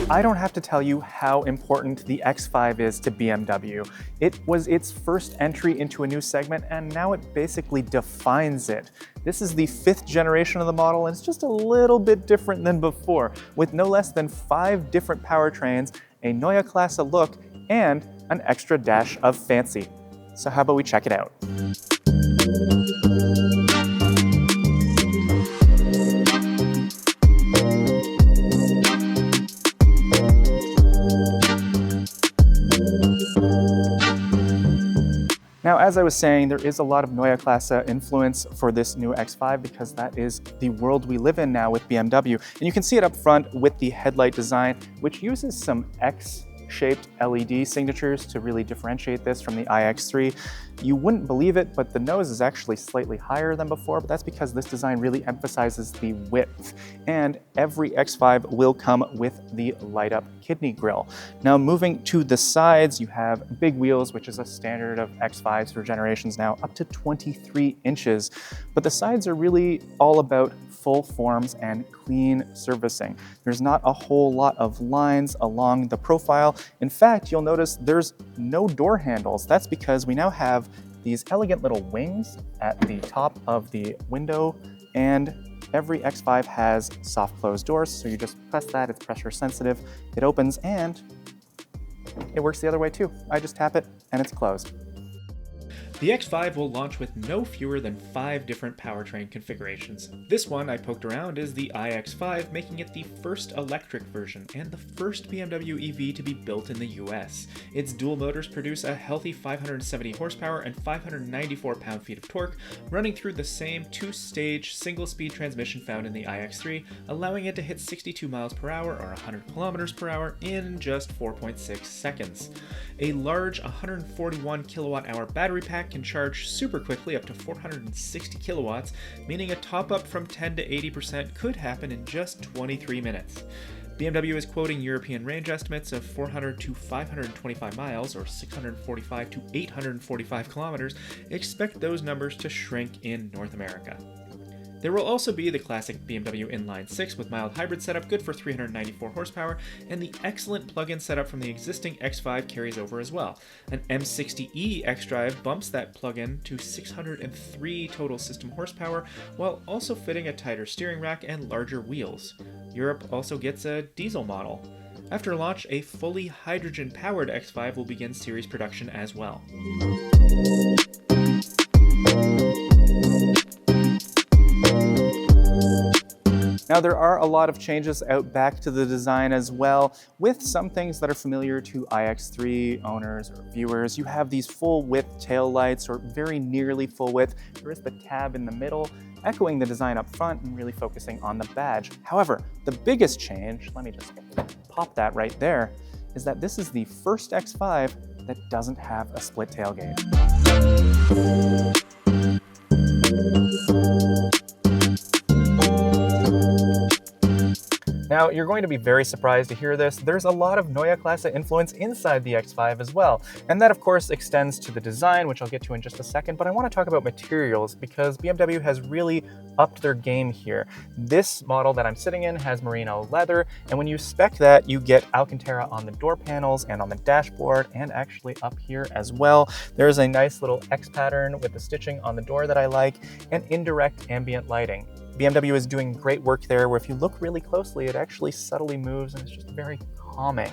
I don't have to tell you how important the X5 is to BMW. It was its first entry into a new segment, and now it basically defines it. This is the 5th generation of the model, and it's just a little bit different than before, with no less than 5 different powertrains, a Neue Klasse look, and an extra dash of fancy. So how about we check it out? Now, as I was saying, there is a lot of Neue Klasse influence for this new X5 because that is the world we live in now with BMW. And you can see it up front with the headlight design, which uses some X-shaped LED signatures to really differentiate this from the iX3. You wouldn't believe it, but the nose is actually slightly higher than before, but that's because this design really emphasizes the width. And every X5 will come with the light-up kidney grille. Now, moving to the sides, you have big wheels, which is a standard of X5s for generations now, up to 23 inches. But the sides are really all about full forms and clean servicing. There's not a whole lot of lines along the profile. In fact, you'll notice there's no door handles. That's because we now have these elegant little wings at the top of the window, and every X5 has soft closed doors, so you just press that, it's pressure sensitive, it opens, and it works the other way too. I just tap it and it's closed. The X5 will launch with no fewer than 5 different powertrain configurations. This one I poked around is the iX5, making it the first electric version and the first BMW EV to be built in the US. Its dual motors produce a healthy 570 horsepower and 594 pound-feet of torque, running through the same 2-stage single-speed transmission found in the iX3, allowing it to hit 62 miles per hour or 100 kilometers per hour in just 4.6 seconds. A large 141 kilowatt-hour battery pack can charge super quickly up to 460 kilowatts, meaning a top-up from 10 to 80% could happen in just 23 minutes. BMW is quoting European range estimates of 400 to 525 miles, or 645 to 845 kilometers. Expect those numbers to shrink in North America. There will also be the classic BMW inline-six with mild hybrid setup, good for 394 horsepower, and the excellent plug-in setup from the existing X5 carries over as well. An M60e xDrive bumps that plug-in to 603 total system horsepower, while also fitting a tighter steering rack and larger wheels. Europe also gets a diesel model. After launch, a fully hydrogen-powered X5 will begin series production as well. Now, there are a lot of changes out back to the design as well, with some things that are familiar to iX3 owners or viewers. You have these full-width taillights, or very nearly full-width. There is the tab in the middle, echoing the design up front and really focusing on the badge. However, the biggest change, let me just pop that right there, is that this is the first X5 that doesn't have a split tailgate. Now, you're going to be very surprised to hear this. There's a lot of Neue Klasse influence inside the X5 as well. And that, of course, extends to the design, which I'll get to in just a second. But I want to talk about materials because BMW has really upped their game here. This model that I'm sitting in has Merino leather. And when you spec that, you get Alcantara on the door panels and on the dashboard, and actually up here as well. There's a nice little X pattern with the stitching on the door that I like, and indirect ambient lighting. BMW is doing great work there, where if you look really closely, it actually subtly moves and it's just very calming.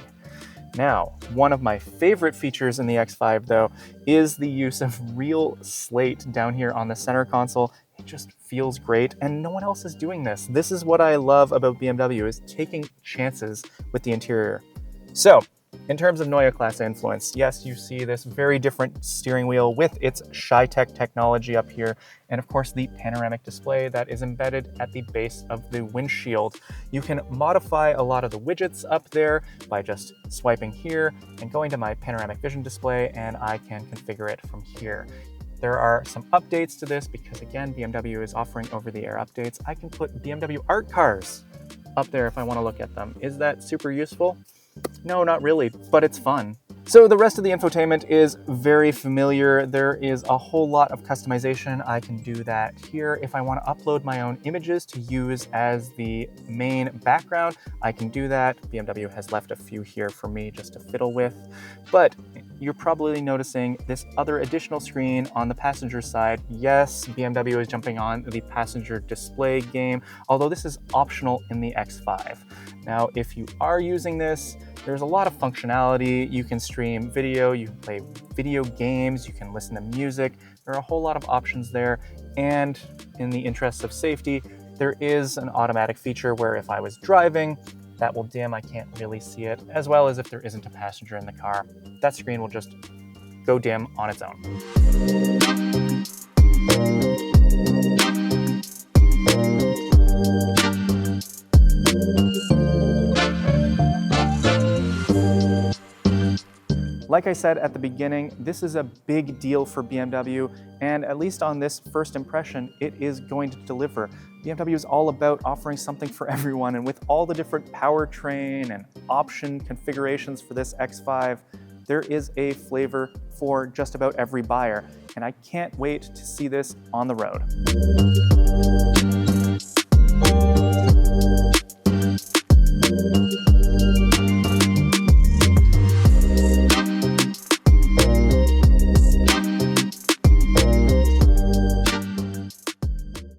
Now, one of my favorite features in the X5 though, is the use of real slate down here on the center console. It just feels great, and no one else is doing this. This is what I love about BMW, is taking chances with the interior. So, in terms of Neue Klasse influence, yes, you see this very different steering wheel with its ShyTech technology up here, and of course the panoramic display that is embedded at the base of the windshield. You can modify a lot of the widgets up there by just swiping here and going to my panoramic vision display, and I can configure it from here. There are some updates to this because, again, BMW is offering over-the-air updates. I can put BMW art cars up there if I want to look at them. Is that super useful? No, not really, but it's fun. So the rest of the infotainment is very familiar. There is a whole lot of customization. I can do that here. If I want to upload my own images to use as the main background, I can do that. BMW has left a few here for me just to fiddle with. But you're probably noticing this other additional screen on the passenger side. Yes, BMW is jumping on the passenger display game, although this is optional in the X5. Now, if you are using this, there's a lot of functionality. You can stream video, you can play video games, you can listen to music. There are a whole lot of options there. And in the interests of safety, there is an automatic feature where if I was driving, that will dim, I can't really see it, as well as if there isn't a passenger in the car. That screen will just go dim on its own. Like I said at the beginning, this is a big deal for BMW, and at least on this first impression, it is going to deliver. BMW is all about offering something for everyone, and with all the different powertrain and option configurations for this X5, there is a flavor for just about every buyer, and I can't wait to see this on the road.